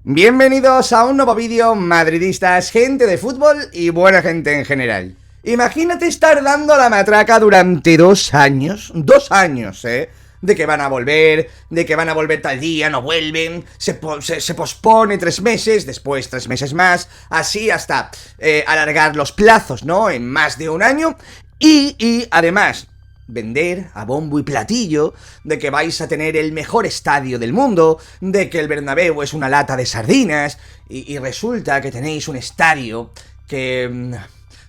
Bienvenidos a un nuevo vídeo, madridistas, gente de fútbol y buena gente en general. Imagínate estar dando la matraca durante 2 años, de que van a volver, tal día, no vuelven, se pospone 3 meses, después 3 meses más, así hasta alargar los plazos, ¿no? En más de 1 año y además vender a bombo y platillo de que vais a tener el mejor estadio del mundo, de que el Bernabéu es una lata de sardinas y resulta que tenéis un estadio que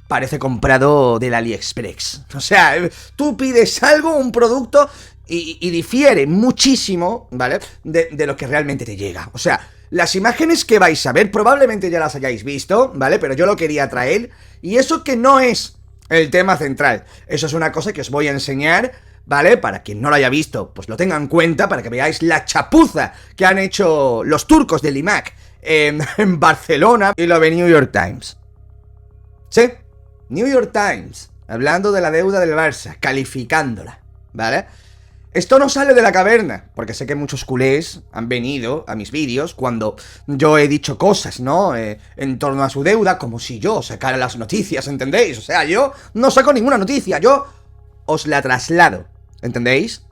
parece comprado del AliExpress. O sea, tú pides algo, un producto y difiere muchísimo, ¿vale? De lo que realmente te llega. O sea, las imágenes que vais a ver probablemente ya las hayáis visto, ¿vale? Pero yo lo quería traer y eso que no es el tema central. Eso es una cosa que os voy a enseñar, ¿vale? Para quien no lo haya visto, pues lo tenga en cuenta, para que veáis la chapuza que han hecho los turcos del IMAC en Barcelona. Y lo ve New York Times. Sí, New York Times, hablando de la deuda del Barça, calificándola, ¿vale? Esto no sale de la caverna, porque sé que muchos culés han venido a mis vídeos cuando yo he dicho cosas, ¿no? En torno a su deuda, como si yo sacara las noticias, ¿entendéis? O sea, yo no saco ninguna noticia, yo os la traslado, ¿entendéis?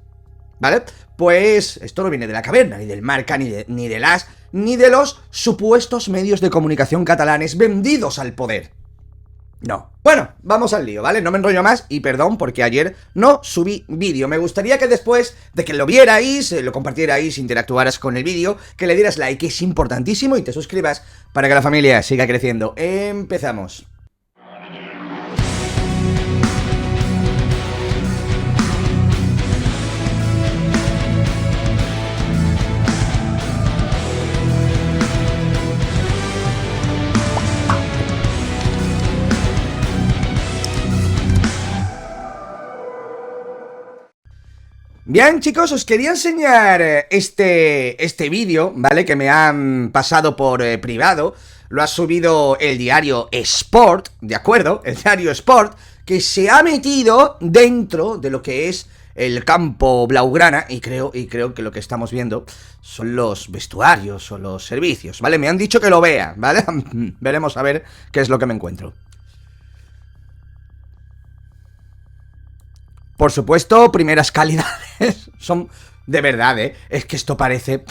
¿Vale? Pues esto no viene de la caverna, ni del Marca, ni de los supuestos medios de comunicación catalanes vendidos al poder. No. Bueno, vamos al lío, ¿vale? No me enrollo más y perdón porque ayer no subí vídeo. Me gustaría que después de que lo vierais, lo compartierais, interactuaras con el vídeo, que le dieras like, es importantísimo, y te suscribas para que la familia siga creciendo. Empezamos. Bien, chicos, os quería enseñar este vídeo, ¿vale? Que me han pasado por privado. Lo ha subido el diario Sport, ¿de acuerdo? El diario Sport, que se ha metido dentro de lo que es el campo blaugrana y creo que lo que estamos viendo son los vestuarios o los servicios, ¿vale? Me han dicho que lo vea, ¿vale? Veremos a ver qué es lo que me encuentro. Por supuesto, primeras calidades. Son de verdad, ¿eh? Es que esto parece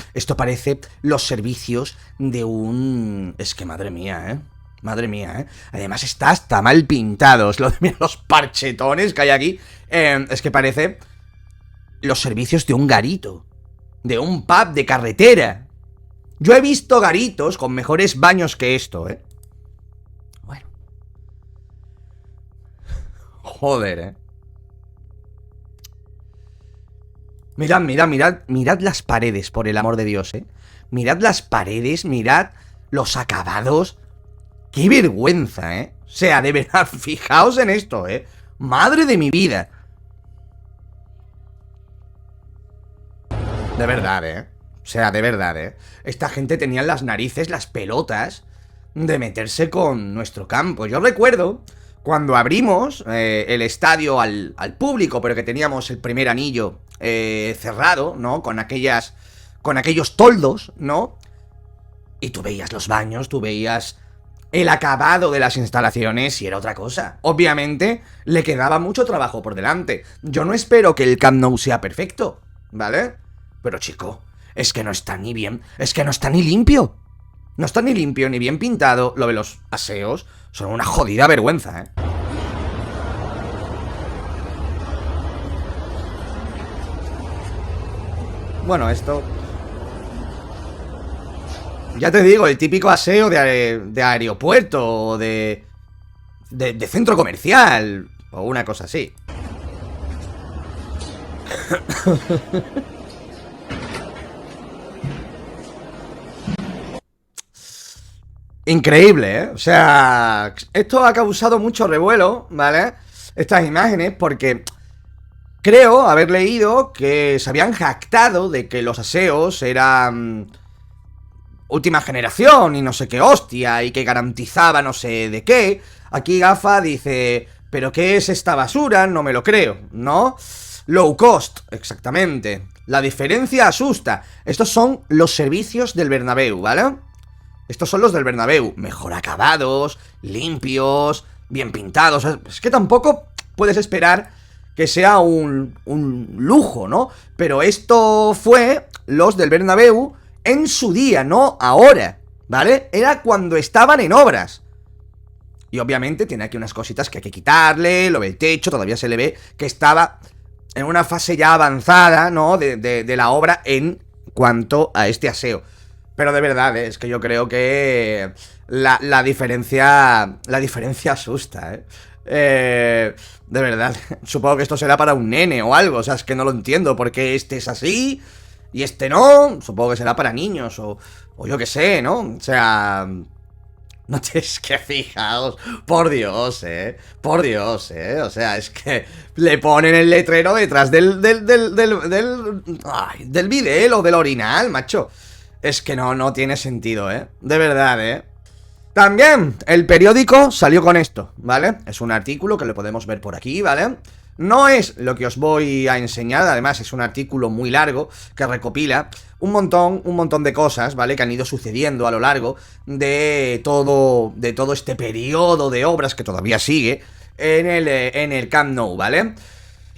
los servicios de un... Es que madre mía, ¿eh? Madre mía, ¿eh? Además está hasta mal pintados. Mira, los parchetones que hay aquí. Es que parece los servicios de un garito. De un pub de carretera. Yo he visto garitos con mejores baños que esto, ¿eh? Bueno. Joder, ¿eh? Mirad las paredes, por el amor de Dios, ¿eh? Mirad las paredes, mirad los acabados. ¡Qué vergüenza, eh! O sea, de verdad, fijaos en esto, ¿eh? ¡Madre de mi vida! De verdad, ¿eh? O sea, de verdad, ¿eh? Esta gente tenía en las narices las pelotas de meterse con nuestro campo. Yo recuerdo cuando abrimos el estadio al público, pero que teníamos el primer anillo cerrado, ¿no? Con aquellos toldos, ¿no? Y tú veías los baños, tú veías el acabado de las instalaciones y era otra cosa. Obviamente le quedaba mucho trabajo por delante. Yo no espero que el Camp Nou sea perfecto, ¿vale? Pero chico, es que no está ni bien, es que no está ni limpio. No está ni limpio ni bien pintado. Lo de los aseos son una jodida vergüenza, ¿eh? Bueno, esto... Ya te digo, el típico aseo de aeropuerto o de centro comercial o una cosa así. Increíble, ¿eh? O sea, esto ha causado mucho revuelo, ¿vale? Estas imágenes, porque creo haber leído que se habían jactado de que los aseos eran última generación y no sé qué hostia, y que garantizaba no sé de qué. Aquí Gafa dice, ¿pero qué es esta basura? No me lo creo, ¿no? Low cost, exactamente. La diferencia asusta. Estos son los servicios del Bernabéu, ¿vale? Estos son los del Bernabéu, mejor acabados, limpios, bien pintados. Es que tampoco puedes esperar que sea un lujo, ¿no? Pero esto fue los del Bernabéu en su día, no ahora, ¿vale? Era cuando estaban en obras. Y obviamente tiene aquí unas cositas que hay que quitarle, lo del techo, todavía se le ve que estaba en una fase ya avanzada, ¿no? De la obra en cuanto a este aseo. Pero de verdad, es que yo creo que la diferencia asusta, de verdad, supongo que esto será para un nene o algo, o sea, es que no lo entiendo, porque este es así y este no, supongo que será para niños o yo qué sé, ¿no? O sea, no tienes que fijaos, por Dios, o sea, es que le ponen el letrero detrás del bidel o del orinal, macho. Es que no tiene sentido, de verdad, También, el periódico salió con esto, ¿vale? Es un artículo que lo podemos ver por aquí, ¿vale? No es lo que os voy a enseñar, además es un artículo muy largo que recopila un montón de cosas, ¿vale? Que han ido sucediendo a lo largo de todo este periodo de obras que todavía sigue en el Camp Nou, ¿vale?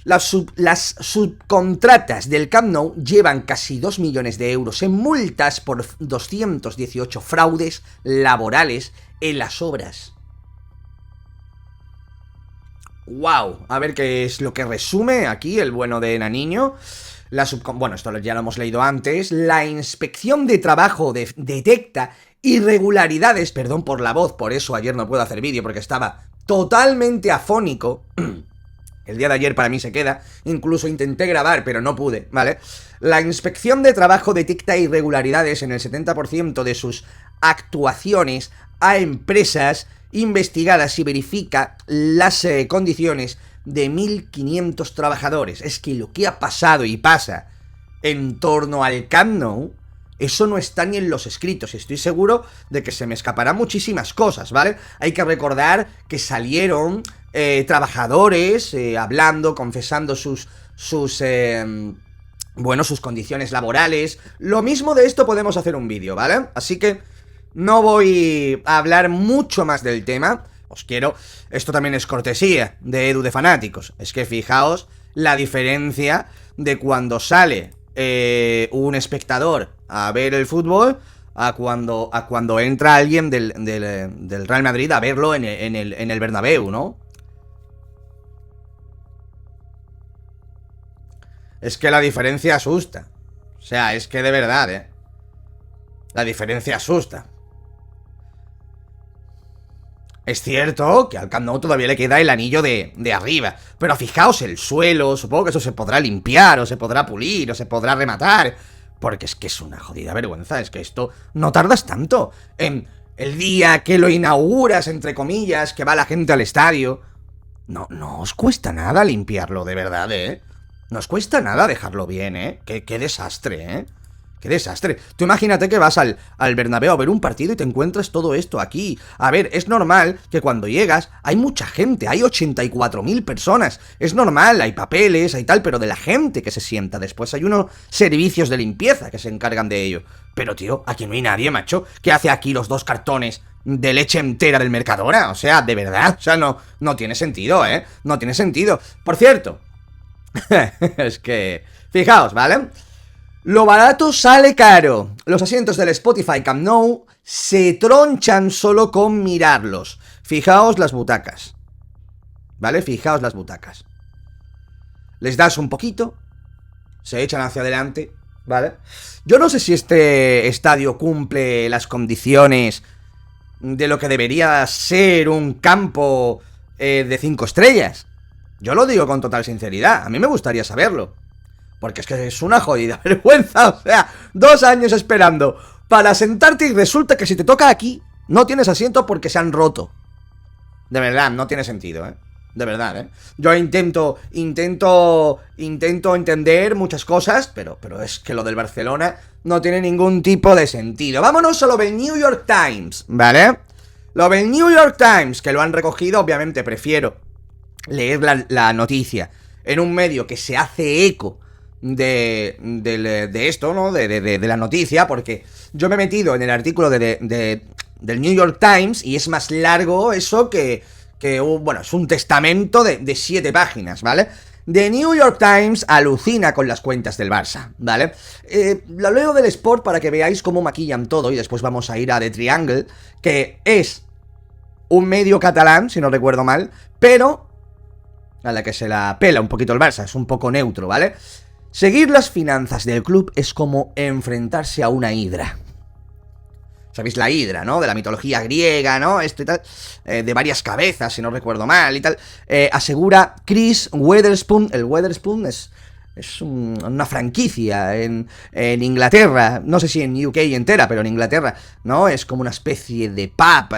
Las subcontratas del Camp Nou llevan casi 2 millones de euros en multas por 218 fraudes laborales en las obras. ¡Wow! A ver qué es lo que resume aquí el bueno de Naniño. Bueno, esto ya lo hemos leído antes. La inspección de trabajo detecta irregularidades. Perdón por la voz, por eso ayer no puedo hacer vídeo porque estaba totalmente afónico. El día de ayer para mí se queda, incluso intenté grabar, pero no pude, ¿vale? La inspección de trabajo detecta irregularidades en el 70% de sus actuaciones a empresas investigadas y verifica las condiciones de 1.500 trabajadores. Es que lo que ha pasado y pasa en torno al Camp Nou, eso no está ni en los escritos. Estoy seguro de que se me escaparán muchísimas cosas, ¿vale? Hay que recordar que salieron trabajadores hablando, confesando sus condiciones laborales. Lo mismo de esto podemos hacer un vídeo, ¿vale? Así que no voy a hablar mucho más del tema. Esto también es cortesía de Edu de Fanáticos. Es que fijaos la diferencia de cuando sale un espectador a ver el fútbol a cuando entra alguien del Real Madrid a verlo en el Bernabéu, ¿no? Es que la diferencia asusta. O sea, es que de verdad, la diferencia asusta. Es cierto que al Camp Nou todavía le queda el anillo de arriba, pero fijaos el suelo, supongo que eso se podrá limpiar, o se podrá pulir, o se podrá rematar, porque es que es una jodida vergüenza, es que esto no tardas tanto. En el día que lo inauguras, entre comillas, que va la gente al estadio, no os cuesta nada limpiarlo, de verdad, no os cuesta nada dejarlo bien, qué desastre, ¡Qué desastre! Tú imagínate que vas al Bernabéu a ver un partido y te encuentras todo esto aquí. A ver, es normal que cuando llegas hay mucha gente, hay 84.000 personas. Es normal, hay papeles, hay tal, pero de la gente que se sienta. Después hay unos servicios de limpieza que se encargan de ello. Pero tío, aquí no hay nadie, macho. ¿Qué hace aquí los 2 cartones de leche entera del Mercadona? O sea, de verdad, o sea, no tiene sentido, no tiene sentido. Por cierto, es que... fijaos, ¿vale? Lo barato sale caro. Los asientos del Spotify Camp Nou se tronchan solo con mirarlos. Fijaos las butacas, ¿vale? Fijaos las butacas. Les das un poquito, se echan hacia adelante, ¿vale? Yo no sé si este estadio cumple las condiciones de lo que debería ser un campo de 5 estrellas. Yo lo digo con total sinceridad, a mí me gustaría saberlo. Porque es que es una jodida vergüenza, o sea, 2 años esperando para sentarte y resulta que si te toca aquí, no tienes asiento porque se han roto. De verdad, no tiene sentido, de verdad, Yo intento entender muchas cosas, pero es que lo del Barcelona no tiene ningún tipo de sentido. Vámonos a lo del New York Times, ¿vale? Lo del New York Times, que lo han recogido, obviamente prefiero leer la noticia en un medio que se hace eco de esto, ¿no? De la noticia, porque yo me he metido en el artículo del New York Times y es más largo eso bueno, es un testamento de 7 páginas, ¿vale? The New York Times alucina con las cuentas del Barça, ¿vale? Lo leo del Sport para que veáis cómo maquillan todo y después vamos a ir a The Triangle, que es un medio catalán, si no recuerdo mal, pero a la que se la pela un poquito el Barça, es un poco neutro, ¿vale? Seguir las finanzas del club es como enfrentarse a una hidra. ¿Sabéis la hidra, no? De la mitología griega, ¿no? Esto y tal, de varias cabezas, si no recuerdo mal y tal. Asegura Chris Weatherspoon. El Weatherspoon es una franquicia en Inglaterra, no sé si en UK entera, pero en Inglaterra, ¿no? Es como una especie de pub,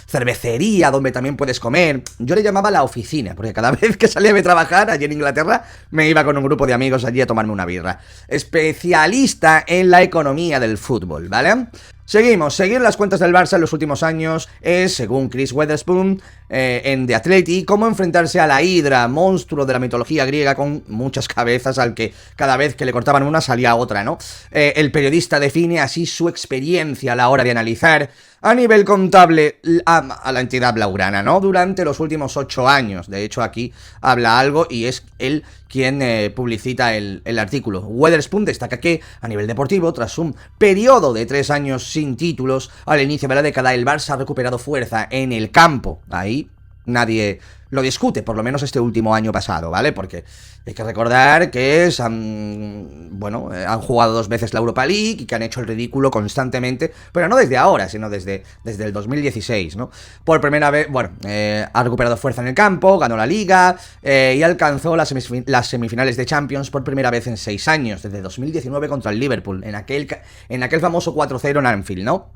cervecería donde también puedes comer. Yo le llamaba la oficina, porque cada vez que salía de trabajar allí en Inglaterra, me iba con un grupo de amigos allí a tomarme una birra. Especialista en la economía del fútbol, ¿vale? Seguir las cuentas del Barça en los últimos años es, según Chris Weatherspoon, en The Athletic, cómo enfrentarse a la hidra, monstruo de la mitología griega con muchas cabezas al que cada vez que le cortaban una salía otra, ¿no? El periodista define así su experiencia a la hora de analizar a nivel contable a la entidad blaugrana, ¿no? Durante los últimos 8 años. De hecho, aquí habla algo y es él quien publicita el artículo. Weatherspoon destaca que, a nivel deportivo, tras un periodo de 3 años sin títulos, al inicio de la década, el Barça ha recuperado fuerza en el campo. Ahí nadie lo discute, por lo menos este último año pasado, ¿vale? Porque hay que recordar que han jugado 2 veces la Europa League y que han hecho el ridículo constantemente, pero no desde ahora, sino desde el 2016, ¿no? Por primera vez, ha recuperado fuerza en el campo, ganó la Liga y alcanzó las semifinales de Champions por primera vez en 6 años, desde 2019 contra el Liverpool, en aquel famoso 4-0 en Anfield, ¿no?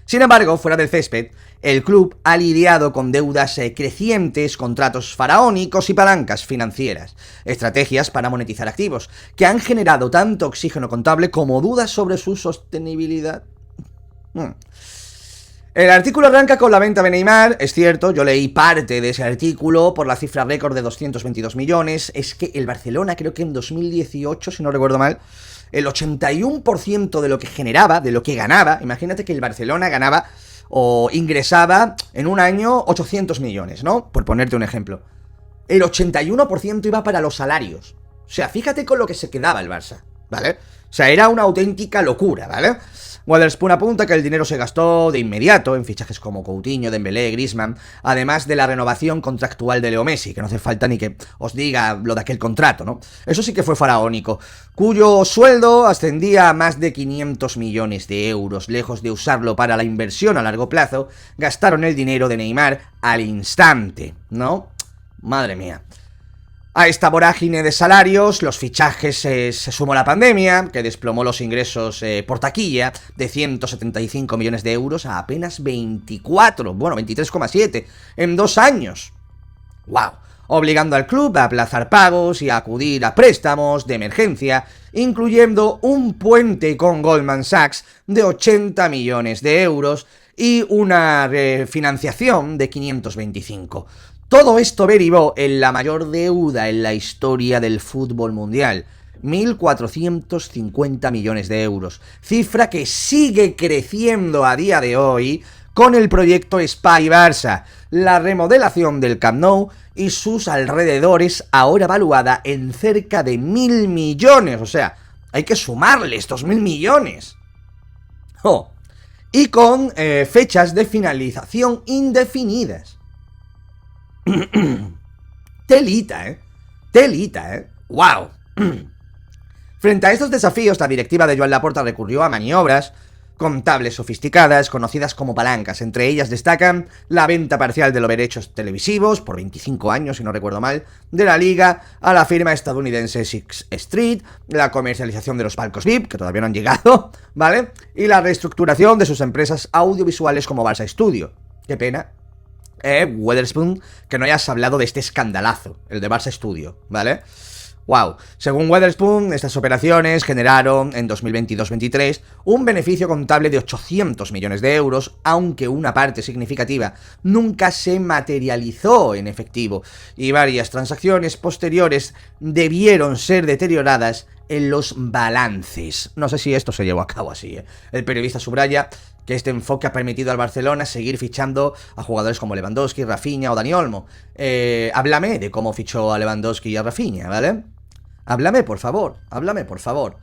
Sin embargo, fuera del césped, el club ha lidiado con deudas crecientes, contratos faraónicos y palancas financieras, estrategias para monetizar activos, que han generado tanto oxígeno contable como dudas sobre su sostenibilidad. El artículo arranca con la venta de Neymar, es cierto, yo leí parte de ese artículo por la cifra récord de 222 millones, es que el Barcelona creo que en 2018, si no recuerdo mal, el 81% de lo que generaba, de lo que ganaba, imagínate que el Barcelona ganaba o ingresaba en un año 800 millones, ¿no? Por ponerte un ejemplo. El 81% iba para los salarios. O sea, fíjate con lo que se quedaba el Barça, ¿vale? O sea, era una auténtica locura, ¿vale? Weatherspoon apunta que el dinero se gastó de inmediato en fichajes como Coutinho, Dembélé, Griezmann, además de la renovación contractual de Leo Messi, que no hace falta ni que os diga lo de aquel contrato, ¿no? Eso sí que fue faraónico, cuyo sueldo ascendía a más de 500 millones de euros. Lejos de usarlo para la inversión a largo plazo, gastaron el dinero de Neymar al instante, ¿no? Madre mía. A esta vorágine de salarios, los fichajes se sumó la pandemia, que desplomó los ingresos por taquilla de 175 millones de euros a apenas 23,7 en 2 años. ¡Wow! Obligando al club a aplazar pagos y a acudir a préstamos de emergencia, incluyendo un puente con Goldman Sachs de 80 millones de euros y una refinanciación de 525. Todo esto derivó en la mayor deuda en la historia del fútbol mundial, 1.450 millones de euros, cifra que sigue creciendo a día de hoy con el proyecto Spy Barça, la remodelación del Camp Nou y sus alrededores, ahora valuada en cerca de 1.000 millones, o sea, hay que sumarle estos 1.000 millones. Y con fechas de finalización indefinidas. Telita, ¡wow! Frente a estos desafíos, la directiva de Joan Laporta recurrió a maniobras contables sofisticadas, conocidas como palancas. Entre ellas destacan la venta parcial de los derechos televisivos, por 25 años, si no recuerdo mal, de la Liga a la firma estadounidense Sixth Street, la comercialización de los palcos VIP, que todavía no han llegado, ¿vale? Y la reestructuración de sus empresas audiovisuales como Barça Studio. Qué pena. Weatherspoon, que no hayas hablado de este escandalazo, el de Barça Studio, ¿vale? Wow. Según Wetherspoon, estas operaciones generaron en 2022-23 un beneficio contable de 800 millones de euros, aunque una parte significativa nunca se materializó en efectivo, y varias transacciones posteriores debieron ser deterioradas en los balances. No sé si esto se llevó a cabo así, ¿eh? El periodista subraya que este enfoque ha permitido al Barcelona seguir fichando a jugadores como Lewandowski, Rafinha o Dani Olmo. Háblame de cómo fichó a Lewandowski y a Rafinha, ¿vale? Háblame, por favor. Háblame, por favor.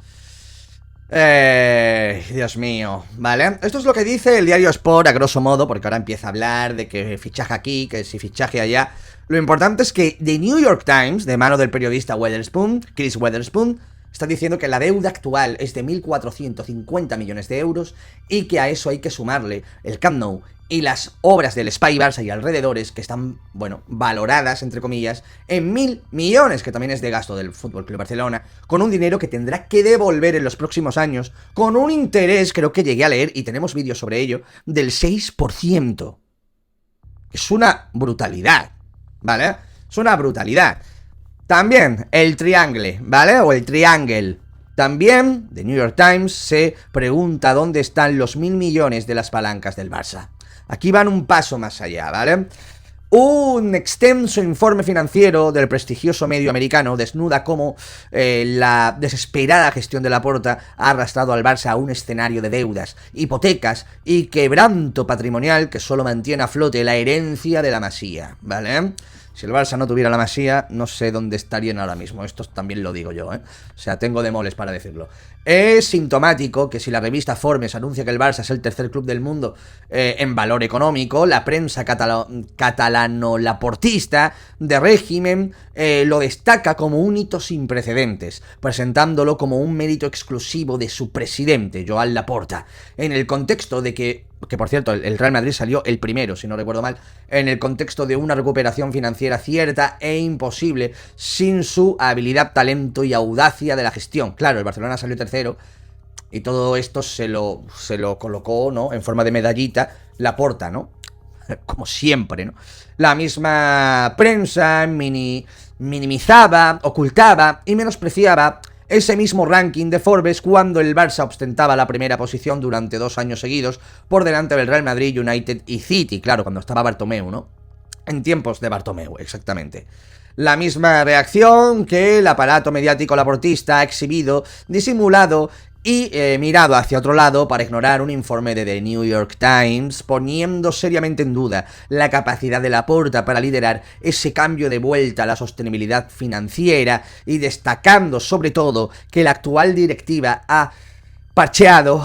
Dios mío, ¿vale? Esto es lo que dice el diario Sport a grosso modo, porque ahora empieza a hablar de que fichaje aquí, que si fichaje allá. Lo importante es que The New York Times, de mano del periodista Wetherspoon, Chris Wetherspoon, está diciendo que la deuda actual es de 1.450 millones de euros y que a eso hay que sumarle el Camp Nou y las obras del Espai Barça y alrededores, que están, bueno, valoradas, entre comillas, en 1.000 millones, que también es de gasto del Fútbol Club Barcelona, con un dinero que tendrá que devolver en los próximos años, con un interés, creo que llegué a leer, y tenemos vídeos sobre ello, del 6%. Es una brutalidad, ¿vale? Es una brutalidad. También el triangle, ¿vale? O el triangle. También, The New York Times se pregunta dónde están los 1.000 millones de las palancas del Barça. Aquí van un paso más allá, ¿vale? Un extenso informe financiero del prestigioso medio americano desnuda cómo la desesperada gestión de Laporta ha arrastrado al Barça a un escenario de deudas, hipotecas y quebranto patrimonial que solo mantiene a flote la herencia de la Masía, ¿vale? Si el Barça no tuviera la Masía, no sé dónde estarían ahora mismo. Esto también lo digo yo, ¿eh? O sea, tengo demoles para decirlo. Es sintomático que si la revista Forbes anuncia que el Barça es el tercer club del mundo en valor económico, la prensa catalano-laportista de régimen lo destaca como un hito sin precedentes, presentándolo como un mérito exclusivo de su presidente, Joan Laporta, en el contexto de que por cierto, el Real Madrid salió el primero, si no recuerdo mal, en el contexto de una recuperación financiera cierta e imposible sin su habilidad, talento y audacia de la gestión. Claro, el Barcelona salió tercero y todo esto se lo colocó, ¿no?, en forma de medallita Laporta, ¿no? Como siempre, ¿no? La misma prensa minimizaba, ocultaba y menospreciaba ese mismo ranking de Forbes cuando el Barça ostentaba la primera posición durante 2 años seguidos por delante del Real Madrid, United y City, claro, cuando estaba Bartomeu, ¿no? En tiempos de Bartomeu, exactamente. La misma reacción que el aparato mediático laportista ha exhibido, disimulado y mirado hacia otro lado para ignorar un informe de The New York Times, poniendo seriamente en duda la capacidad de Laporta para liderar ese cambio de vuelta a la sostenibilidad financiera y destacando sobre todo que la actual directiva ha parcheado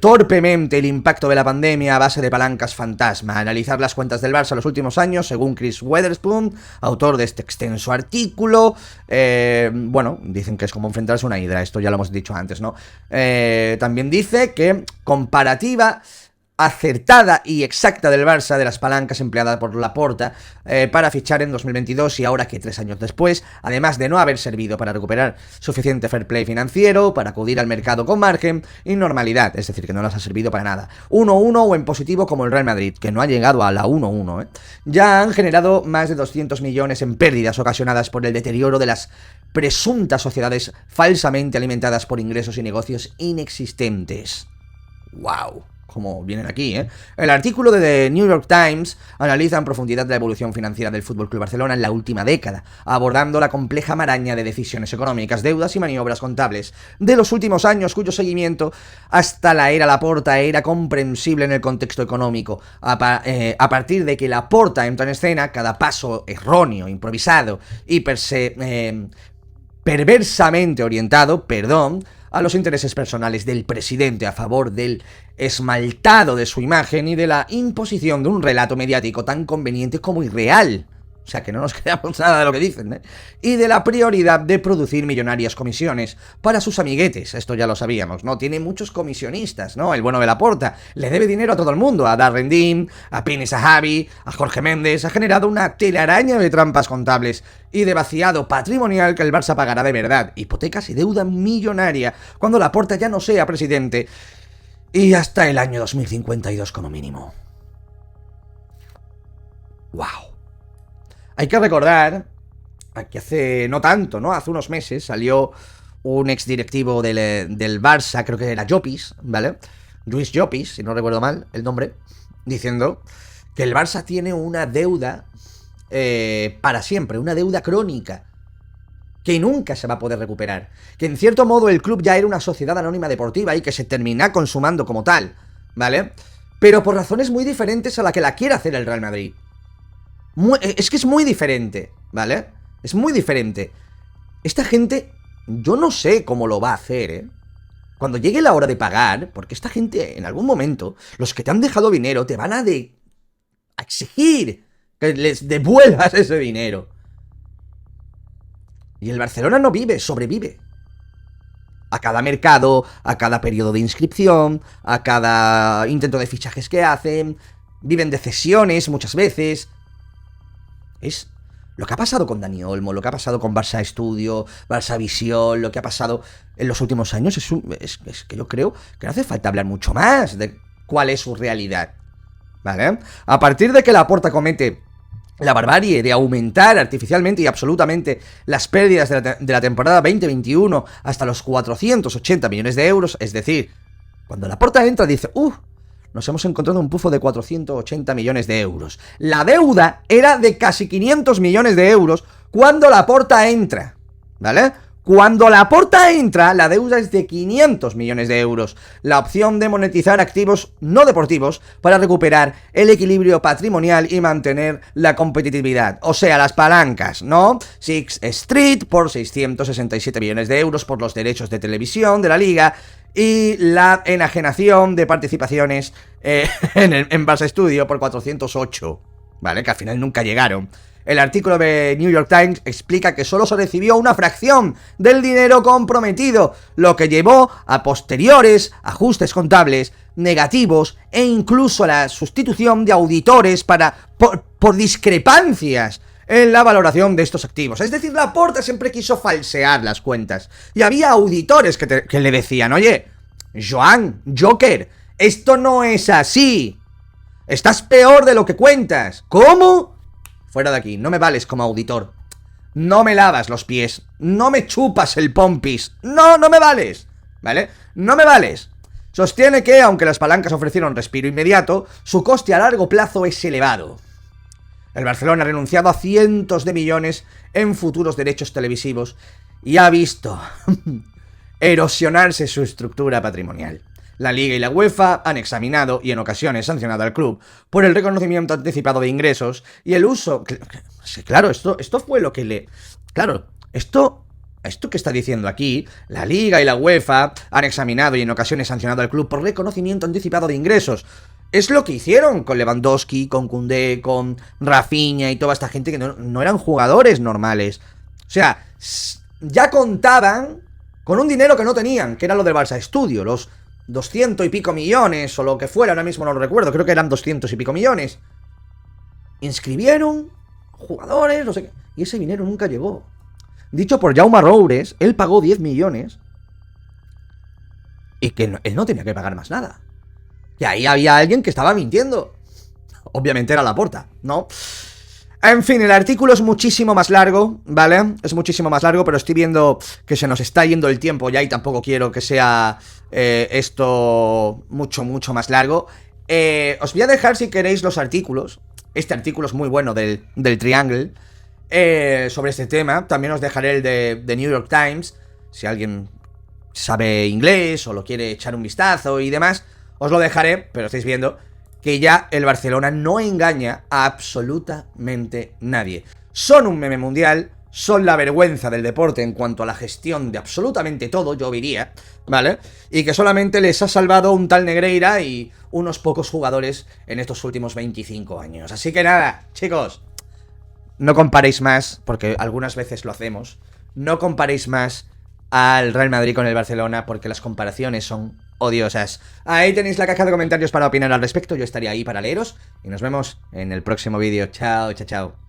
torpemente el impacto de la pandemia a base de palancas fantasma. Analizar las cuentas del Barça en los últimos años, según Chris Wetherspoon, autor de este extenso artículo, bueno, dicen que es como enfrentarse a una hidra, esto ya lo hemos dicho antes, ¿no? También dice que comparativa acertada y exacta del Barça de las palancas empleadas por Laporta para fichar en 2022 y ahora que 3 años después, además de no haber servido para recuperar suficiente fair play financiero, para acudir al mercado con margen y normalidad, es decir, que no las ha servido para nada. 1-1 o en positivo como el Real Madrid, que no ha llegado a la 1-1, ya han generado más de 200 millones en pérdidas ocasionadas por el deterioro de las presuntas sociedades falsamente alimentadas por ingresos y negocios inexistentes. ¡Wow! Como vienen aquí, ¿eh? El artículo de The New York Times analiza en profundidad la evolución financiera del FC Barcelona en la última década, abordando la compleja maraña de decisiones económicas, deudas y maniobras contables de los últimos años, cuyo seguimiento hasta la era Laporta era comprensible en el contexto económico. A partir de que Laporta entra en escena, cada paso erróneo, improvisado y perversamente orientado, a los intereses personales del presidente a favor del esmaltado de su imagen y de la imposición de un relato mediático tan conveniente como irreal. O sea, que no nos creamos nada de lo que dicen, ¿eh? Y de la prioridad de producir millonarias comisiones para sus amiguetes. Esto ya lo sabíamos, ¿no? Tiene muchos comisionistas, ¿no? El bueno de Laporta le debe dinero a todo el mundo. A Darren Dean, a Pini Sahabi, a Jorge Méndez. Ha generado una telaraña de trampas contables y de vaciado patrimonial que el Barça pagará de verdad. Hipotecas y deuda millonaria cuando Laporta ya no sea presidente. Y hasta el año 2052 como mínimo. ¡Wow! Hay que recordar que hace no tanto, ¿no? Hace unos meses salió un exdirectivo del Barça, creo que era Llopis, ¿vale? Lluís Llopis, si no recuerdo mal el nombre, diciendo que el Barça tiene una deuda para siempre, una deuda crónica, que nunca se va a poder recuperar. Que en cierto modo el club ya era una sociedad anónima deportiva y que se termina consumando como tal, ¿vale? Pero por razones muy diferentes a la que la quiere hacer el Real Madrid. Es que es muy diferente, ¿vale? Es muy diferente. Esta gente, yo no sé cómo lo va a hacer, ¿eh? Cuando llegue la hora de pagar, porque esta gente, en algún momento, los que te han dejado dinero, te van a exigir que les devuelvas ese dinero. Y el Barcelona no vive, sobrevive. A cada mercado, a cada periodo de inscripción, a cada intento de fichajes que hacen, viven de cesiones muchas veces. Es lo que ha pasado con Dani Olmo, lo que ha pasado con Barça Studio, Barça Visión, lo que ha pasado en los últimos años, es que yo creo que no hace falta hablar mucho más de cuál es su realidad, ¿vale? A partir de que Laporta comete la barbarie de aumentar artificialmente y absolutamente las pérdidas de la temporada 2021 hasta los 480 millones de euros, es decir, cuando Laporta entra dice, nos hemos encontrado un pufo de 480 millones de euros. La deuda era de casi 500 millones de euros cuando Laporta entra, ¿vale? Cuando Laporta entra, la deuda es de 500 millones de euros. La opción de monetizar activos no deportivos para recuperar el equilibrio patrimonial y mantener la competitividad. O sea, las palancas, ¿no? Sixth Street por 667 millones de euros por los derechos de televisión de la liga y la enajenación de participaciones en Barça Studio por 408, ¿vale? Que al final nunca llegaron. El artículo de New York Times explica que solo se recibió una fracción del dinero comprometido, lo que llevó a posteriores ajustes contables negativos e incluso la sustitución de auditores por discrepancias en la valoración de estos activos. Es decir, Laporta siempre quiso falsear las cuentas. Y había auditores que le decían, oye, Joan, Joker, esto no es así. Estás peor de lo que cuentas. ¿Cómo? Fuera de aquí, no me vales como auditor. No me lavas los pies. No me chupas el pompis. No me vales. ¿Vale? No me vales. Sostiene que, aunque las palancas ofrecieron respiro inmediato, su coste a largo plazo es elevado. El Barcelona ha renunciado a cientos de millones en futuros derechos televisivos y ha visto erosionarse su estructura patrimonial. La Liga y la UEFA han examinado y en ocasiones sancionado al club por el reconocimiento anticipado de ingresos y el uso... Claro, esto fue lo que le... Claro, esto que está diciendo aquí, la Liga y la UEFA han examinado y en ocasiones sancionado al club por reconocimiento anticipado de ingresos. Es lo que hicieron con Lewandowski, con Koundé, con Rafinha y toda esta gente que no eran jugadores normales. O sea, ya contaban con un dinero que no tenían, que era lo del Barça Studio, los 200 y pico millones o lo que fuera, ahora mismo no lo recuerdo, creo que eran 200 y pico millones. Inscribieron jugadores, no sé qué, y ese dinero nunca llegó. Dicho por Jaume Roures, él pagó 10 millones y que él no tenía que pagar más nada. Y ahí había alguien que estaba mintiendo. Obviamente era Laporta, ¿no? En fin, el artículo es muchísimo más largo, ¿vale? Es muchísimo más largo, pero estoy viendo que se nos está yendo el tiempo ya y tampoco quiero que sea esto mucho más largo. Os voy a dejar, si queréis, los artículos. Este artículo es muy bueno del Triangle sobre este tema. También os dejaré el de New York Times, si alguien sabe inglés o lo quiere echar un vistazo y demás. Os lo dejaré, pero estáis viendo que ya el Barcelona no engaña a absolutamente nadie. Son un meme mundial, son la vergüenza del deporte en cuanto a la gestión de absolutamente todo, yo diría, ¿vale? Y que solamente les ha salvado un tal Negreira y unos pocos jugadores en estos últimos 25 años. Así que nada, chicos, no comparéis más, porque algunas veces lo hacemos, no comparéis más al Real Madrid con el Barcelona, porque las comparaciones son odiosas. Ahí tenéis la caja de comentarios para opinar al respecto. Yo estaría ahí para leeros y nos vemos en el próximo vídeo. Chao, chao, chao.